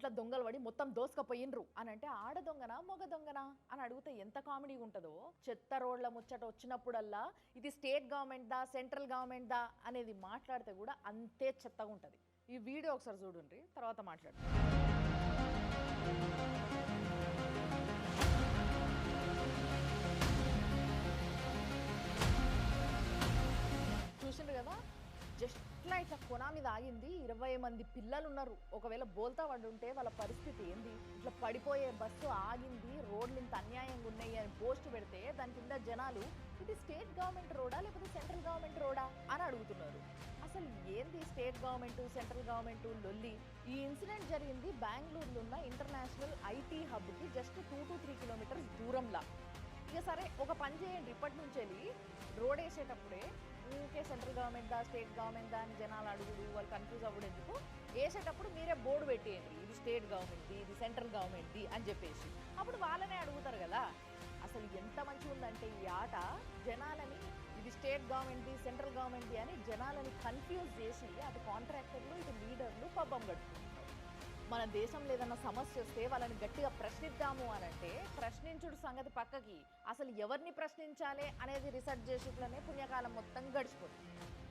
ఇంట్లో దొంగలు పడి మొత్తం దోసుకపోయినరు అని అంటే ఆడ దొంగనా మగ దొంగనా అని అడిగితే ఎంత కామెడీగా ఉంటుందో. చెత్త రోడ్ల ముచ్చట వచ్చినప్పుడల్లా ఇది స్టేట్ గవర్నమెంట్ దా సెంట్రల్ గవర్నమెంట్ దా అనేది మాట్లాడితే కూడా అంతే చెత్తగా ఉంటుంది. ఈ వీడియో ఒకసారి చూడండి, తర్వాత మాట్లాడుతాం. చూసిండ్రు కదా, జస్ట్ ఇట్లా కొనా మీద ఆగింది. 20 మంది పిల్లలు ఉన్నారు. ఒకవేళ బోల్తా పడి ఉంటే వాళ్ళ పరిస్థితి ఏంది? ఇట్లా పడిపోయే బస్సు ఆగింది, రోడ్లు ఇంత అన్యాయంగా ఉన్నాయి అని పోస్ట్ పెడితే దాని కింద జనాలు ఇది స్టేట్ గవర్నమెంట్ రోడా లేకపోతే సెంట్రల్ గవర్నమెంట్ రోడా అని అడుగుతున్నారు. అసలు ఏంది స్టేట్ గవర్నమెంట్ సెంట్రల్ గవర్నమెంట్ లొల్లి? ఈ ఇన్సిడెంట్ జరిగింది బెంగళూరులో ఉన్న ఇంటర్నేషనల్ ఐటీ హబ్కి జస్ట్ 2 to 3 కిలోమీటర్స్ దూరంలో. ఇక సరే, ఒక పని చేయండి, ఇప్పటి నుంచి వెళ్ళి రోడ్ వేసేటప్పుడే ఊకే సెంట్రల్ గవర్నమెంట్ దా స్టేట్ గవర్నమెంట్ దా అని జనాలు అడుగుడు, వాళ్ళు కన్ఫ్యూజ్ అవ్వడు ఎందుకు, వేసేటప్పుడు మీరే బోర్డు పెట్టేయండి, ఇది స్టేట్ గవర్నమెంట్ది ఇది సెంట్రల్ గవర్నమెంట్ది అని చెప్పేసి. అప్పుడు వాళ్ళనే అడుగుతారు కదా. అసలు ఎంత మంచిగా ఉందంటే ఈ ఆట, జనాలని ఇది స్టేట్ గవర్నమెంట్ది సెంట్రల్ గవర్నమెంట్ది అని జనాలని కన్ఫ్యూజ్ చేసి అటు కాంట్రాక్టర్లు ఇటు లీడర్లు పబ్బం గడుపుతున్నారు. మన దేశంలో ఏదన్నా సమస్య వస్తే వాళ్ళని గట్టిగా ప్రశ్నిద్దాము అని అంటే ప్రశ్నించుడు సంగతి పక్కకి, అసలు ఎవరిని ప్రశ్నించాలి అనేది రీసెర్చ్ చేసేట్లనే పుణ్యకాలం మొత్తం గడిచిపోతుంది.